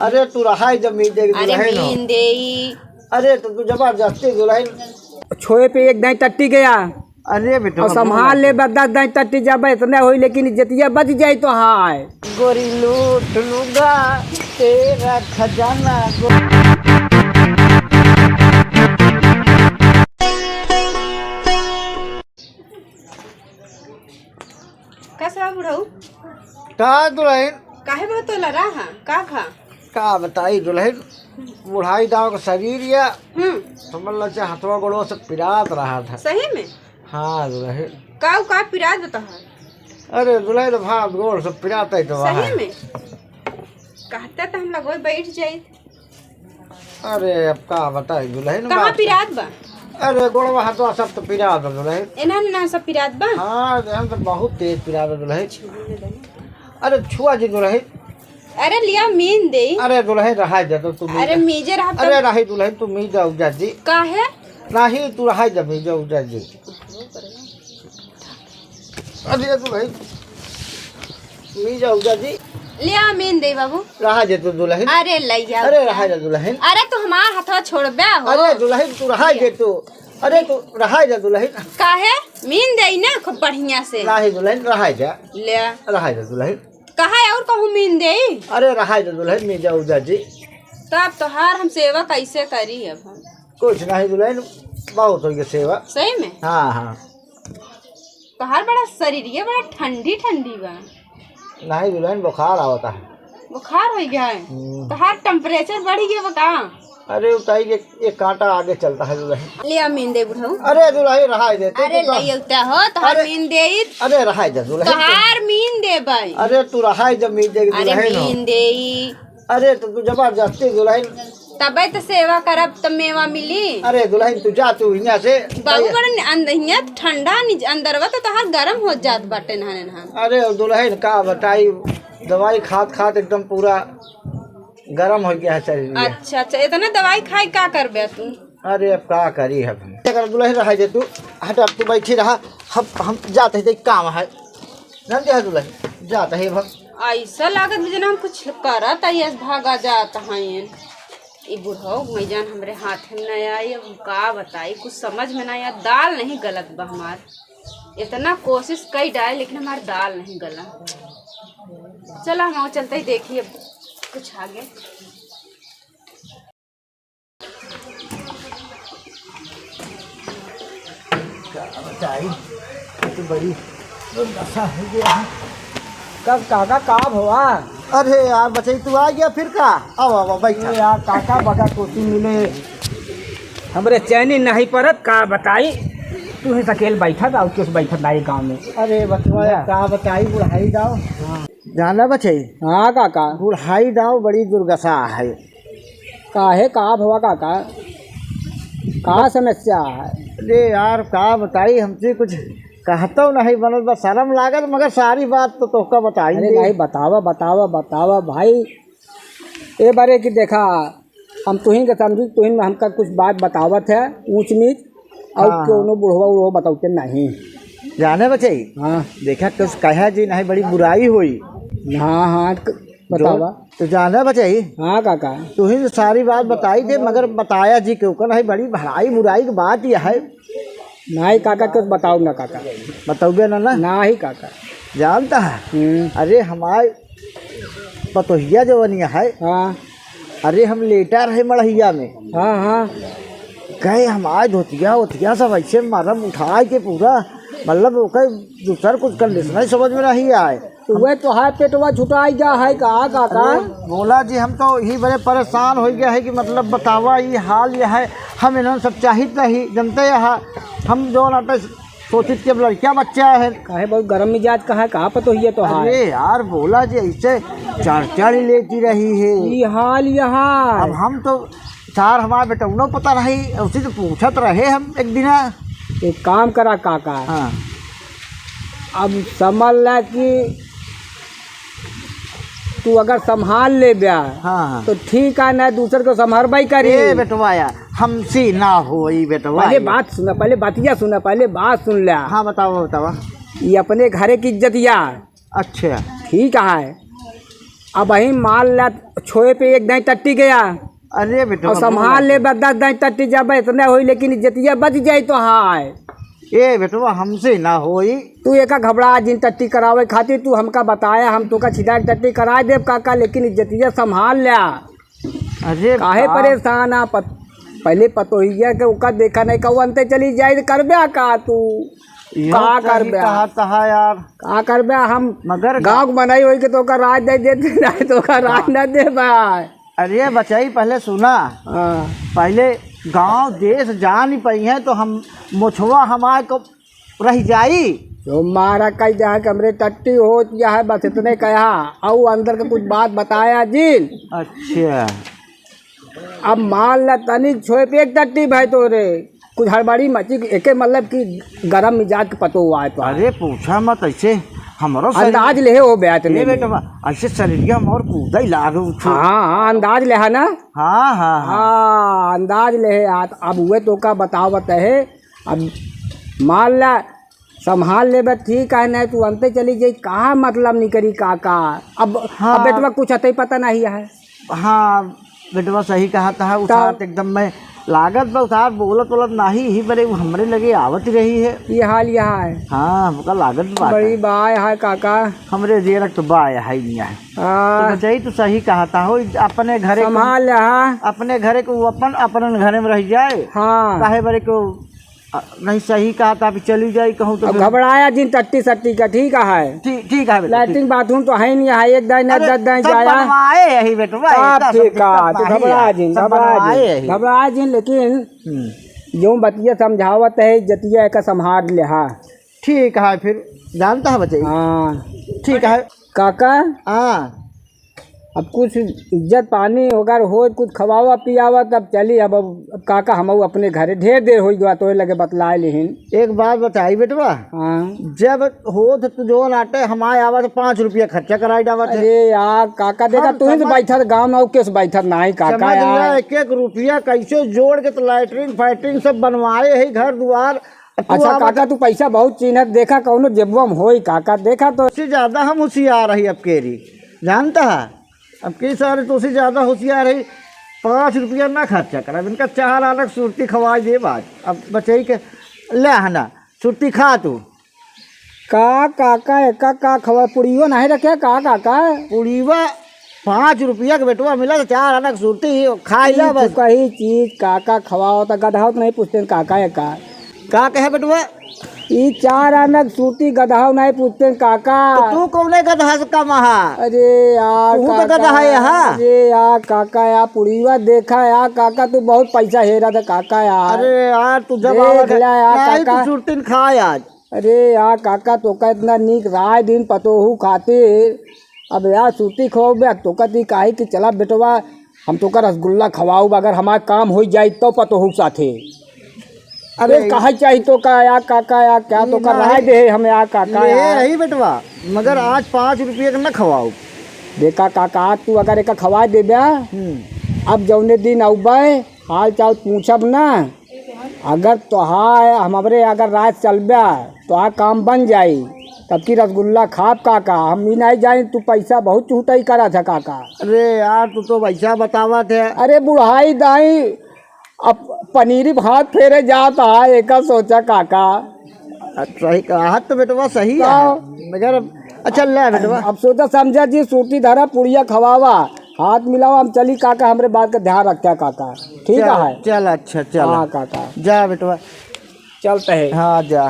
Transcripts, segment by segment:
अरे तू रहा जमीन दे मीन देई। अरे तो तू जबरदस्ती दुल्हन छोए पे एक दाई टट्टी गया। अरे बेटा और संभाल ले 10 दाई टट्टी जब इतना होई लेकिन इज्जतिया बच जाई तो हाय गोरी लूट लूंगा तेरा खजाना कैसा बुढ़ऊ का दुल्हन काहे बहुत लड़ा का बताई दुल्हन बुढ़ाई दाव का शरीर या समझ लो चाहे हथवा गोड़ों से पिरात रहा था। सही में? हाँ दुल्हन का पिरात बता। अरे दुल्हन भाग गोड़ से पिरात है तो सही में कहता तो हम लगो बैठ जाए। अरे अब का बताई दुल्हन कहाँ पिरात बा? अरे गोड़वा हाथवा सब तो पिरात है दुल्हन। एना ना सब पिरात बा? हाँ हम तो बहुत तेज पिरात है दुल्हन। अरे छुआ जी दुल्हन। अरे लिया मीन दे। अरे दुल्हन रहा जा तो तुम। अरे मीजे रहा। अरे रही दुल्हन तू मी जाऊ जा जी। काहे? नहीं तू रहा जा मी जाऊ जा जी। अरे दुल्हन मी जाऊ जा जी। लिया मीन दे बाबू। रहा जा तू दुल्हन। अरे लइया। अरे रहा जा दुल्हन। अरे तू हमार हथवा छोड़बे हो। अरे दुल्हन तू रहा जा तू। अरे तू रहा जा दुल्हन। काहे? मीन दे ना खूब बढ़िया से। नहीं दुल्हन रहा जा। ले रहा जा दुल्हन। कहा और कहूँ मीन दे। अरे रहा जा दुल्हन मी जाऊ जा जी। तब तोहार हम सेवा कैसे करी अब हम? कुछ नहीं दुल्हन बहुत हो गया सेवा। सही में? हाँ हाँ। तोहार बड़ा शरीर ये बड़ा ठंडी ठंडी बा। नहीं दुल्हन बुखार आवता है। बुखार हो गया है? तोहार टेम्परेचर बढ़ गया बता। अरे उताई एक कांटा आगे चलता है दुल्हन। लिया मीन दे बुढ़ऊ। अरे दुल्हन रहा दे। अरे लइया हो तोहार मीन दे। अरे रहा जा दुल्हन। तोहार मीन दे भाई। अरे तू रहा जब मीन दे अरे मीन दे। अरे तो तू जबरदस्ती दुल्हन। तबे तो सेवा करब तब मेवा मिली। अरे दुल्हन तू जा तू यहाँ से। बाबू बड़ा अंदर ठंडा अंदरवा तो तोहार गरम हो जात बाटे नहाने नहा। अरे दुल्हन का बताई दवाई खात खात एकदम पूरा गरम हो गया है शरीर। अच्छा इतना दवाई खाई का करबे तू? अरे अब का करी है दुल्हन रहा दे तू। हट अब तू बैठी रहा। हम जाते हैं काम है जानते है दुल्हन जाते है हम। ऐसा लागत जना हम कुछ करत है भागा जाता है। ये बुढ़ऊ मैजान हमरे हाथ में नहीं आई। अब का बताई कुछ समझ में नहीं आया। दाल नहीं गलत बा हमार। इतना कोशिश कई डाले लेकिन हमार दाल नहीं गला। चला हम चलते ही देखिए कुछ आगे। बताई तो बड़ी दशा हो गया है। कब काका काब हुआ? अरे यार बच्चे तू आ गया फिर का। आओ आओ बैठा यार काका बगा कोसी मिले हमरे चैनी नहीं परत का बताई। तू ही अकेले बैठा था किस बैठा नहीं गाँव में। अरे बचवा का बताई बुढ़ाई दाव। जाना बचे। हाँ काका बुढ़ाई दाव बड़ी दुर्दशा है। काहे काब हुआ काका? का समस्या है? अरे यार का बताई हमसे कुछ कहता नहीं बनल बस शर्म लागत मगर सारी बात तो तोहका बताई। अरे नहीं बतावा भाई। ए बारे की देखा हम तुहिन के समझी तुहिन में हमका कुछ बात बतावत है ऊंच नीच और क्यों बुढ़वा उड़वा बताते नहीं। जाने बचे। हाँ देखा कुछ कहा जी नहीं बड़ी बुराई हुई। हाँ बतावा तो जाने बचे। हाँ काका तू ही सारी बात बताई थे मगर बताया जी क्यों का नहीं बड़ी भलाई बुराई की बात यह है। नहीं काका कुछ बताओ ना काका। बताओगे ना ही काका जानता है। अरे हमारे पतोहिया जवनिया है। हाँ अरे हम लेटा रहे मड़हिया में। हाँ गए हमारे धोतिया सब ऐसे मरम उठा के पूरा मतलब दूसर कुछ कंडीशन नहीं समझ में नहीं आए। तो वह तो हाथ पेटवा छुटाई गया है का काका? बोला जी हम तो यही बड़े परेशान हो गया है कि मतलब बतावा ये हाल यह है। हम इन्होंने सब चाहिए नहीं जनते है। हम जो नाटे सोचित के लड़कियाँ बच्चा है। काहे बहुत गर्म मिजाज का है कहाँ पर तो ये तो हाल। अरे यार बोला जी ऐसे चर्चा लेती रही है ये हाल यहाँ। अब हम तो चार हमारे बेटा उन्होंने पता रही उसी तो पूछत रहे हम एक दिन। एक काम करा काका। हाँ अब समझ ला कि तू अगर संभाल ले ब्या हाँ तो ठीक है ना दूसर को संभाल करी। बेटवाया हमसे ना हो बेटवा। पहले बात सुना पहले बात सुन लिया। हाँ बतावा ये अपने घरे की इज्जतिया। अच्छा ठीक है अब वही माल ला छोए पे एक दाई टट्टी गया अरे बेटा और संभाल ले 10 दाई टट्टी जब इतना हुई लेकिन इज्जतिया बच जाई तो हाय ए बेटवा हमसे ना होई। तू एक घबरा जिन टट्टी करावे खातिर तू हमका बताया हम तो का छिदा टट्टी करा देव काका लेकिन इज्जतिया संभाल लिया। अरे काहे परेशान आ पहले पतोहिया के उका देखा नहीं कहू अंते चली जाए करबे का तू का करबे यार का करबे हम मगर गाँव बनाई हुई के तो का राज दे देते नहीं तो का राज न दे भाई। अरे बचाई पहले सुना पहले गांव देश जान ही पई है तो हम मुछवा हमारे को रह जाई जो मारा कई जहाँ कमरे टट्टी हो या है बस इतने कहा और अंदर का कुछ बात बताया जिन। अच्छा अब मान ला तनिक छोए पे एक टट्टी भाई तो रे कुछ हड़बड़ी मची एक मतलब कि गरम मिजाज के पतो हुआ है तो। अरे पूछा मत ऐसे हमारो अंदाज ले हो बैत नहीं बेटा ऐसे शरीर और कूदा ही लाग। हाँ अंदाज ले है ना। हाँ हाँ हाँ अंदाज ले है। अब हुए तो का बतावत है अब मान ला संभाल ले ठीक है नहीं तू अंते चली जाई कहा मतलब नहीं करी काका अब। हाँ अब बेटवा कुछ अतई पता नहीं है। हाँ बेटवा सही कहा था उतार एकदम मैं लागत बा उतार बोलत नहीं ही बड़े हमरे लगे आवत रही है ये हाल यहाँ है। हाँ हमका लागत बा बड़ी बाय है काका हमरे देर तो बाया है नहीं है तो बचाई तो सही कहा था हो अपने घरे संभाल अपने घरे को अपन अपन घरे में रह जाए। हाँ काहे बड़े को नहीं सही कहा था अभी चली जाई कहूँ तो घबराया जिन टट्टी सट्टी का ठीक है ठीक है लैट्रिन बाथरूम तो है नहीं है एक दाई न 10 दाई जाया यही बेटवा ठीक है तो घबरा जिन लेकिन जो बतिया समझावत है जतिया का संभाल ले। हाँ ठीक है फिर जानता है बच्चे। हाँ ठीक है काका। हाँ अब कुछ इज्जत पानी वगैरह हो कुछ खवावा पियावा तब चली अब काका हम अपने घरे ढेर देर हो गया तो लगे बतलाए लेकिन एक बात बताई बेटवा। हाँ जब हो तो जो नाटे हमारे आवा तो 5 रुपया खर्चा कराई डावा। अरे यार काका देखा तू ही बैठा गाँव में किस बैठा नहीं काका यार 1-1 रुपया कैसे जोड़ के तो लैट्रिन फैट्रिन सब बनवाए है घर द्वार। अच्छा काका तू पैसा बहुत चिन्हत देखा कौनो जेबवा में होई काका देखा तो ज्यादा हम होशियार रही अब केरी जानता है अब कई सारे तो उससे ज़्यादा होशियार है 5 रुपया ना खर्चा करा इनका 4 अलग सुरती खवाई दे बात। अब बचई के ले आना सुरती खा तू का काका एक का खवा पुड़ियो नहीं रखे का काका पुड़ीवा 5 रुपया के बेटवा मिला तो 4 अलग सुरती खा ला बस। कही चीज काका खवाओ तो गधाओ तो नहीं पूछते काका का कहे बेटवा ये 4 आनक सूती गधाओ नहीं पूछते काका तो तू कौन गधा से कम है। अरे यार तू तो गधा है यहाँ। अरे यार काका यार पुड़ीवा देखा यार काका तू बहुत पैसा हेरा था काका यार। अरे यार तू जब काका सुरती खा आज। अरे यार काका तो का इतना नीक राय दिन पतोहू खातिर अब यार सूती खवाओ बे तो का दी काहे कि चला बेटवा हम तो का रसगुल्ला खवाऊ अगर हमारा काम हो जाए तो पतोहू साथे। अरे कहा चाहिए तो का यार काका यार क्या तो कर रहा दे हमें यार काका यही बेटवा मगर आज 5 रुपये का न खवाओ। देखा काका तू अगर एक खवा दे बे अब जौने दिन अबे हाल चाल पूछब ना अगर तोहार हमारे अगर रात चलबे तो काम बन जाई तब की रसगुल्ला खाब काका हम भी नहीं जाए तू पैसा बहुत चूटाई करा था काका। अरे यार तू तो वैसा बतावा थे। अरे बुढ़ाई दाई अब पनीरी भात फेरे जाता है एक सोचा काका। सही कहा तो बेटवा सही है मगर अच्छा ले बेटवा अब सोचा समझा जी सूटी धरा पुड़िया खवावा हाथ मिलाओ हम चली काका हमरे बात का ध्यान रखता काका ठीक है। चल अच्छा चल। हाँ काका जा बेटवा चलते है। हाँ जा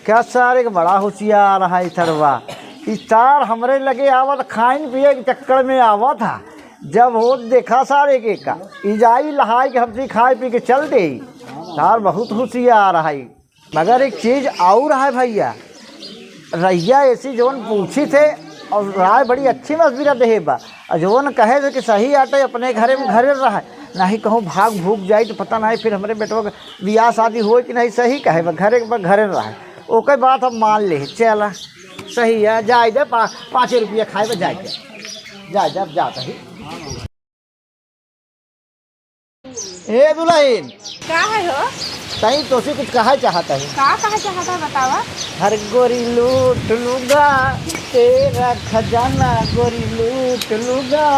क्या सारे का बड़ा होशियार है इधरवा इस तार हमरे लगे आवत खाइन पिए के चक्कर में आवा था जब हो देखा सारे के का इजाई लहाई के हमसे खाए पी के चल दे तार बहुत होशियार है। मगर एक चीज़ और है भैया रैया ऐसी जोन पूछी थे और राय बड़ी अच्छी मस्बिरा दे बा जोन कहे थे कि सही आटे अपने घरे में घरे रहा नहीं कहूँ भाग भूख जाए तो पता नहीं फिर हमारे बेटों का ब्याह शादी हो कि नहीं सही कहे घरे घरे रहा ओके बात हम मान ले चला सही है जाए दे 5 रुपया खाए जाए जा जाता ही। ए दुल्हन, का है हो? तई तो से कुछ कहा चाहता है? का कहा चाहता है बतावा? हर गोरी लूट लूंगा तेरा खजाना, गोरी लूट लूंगा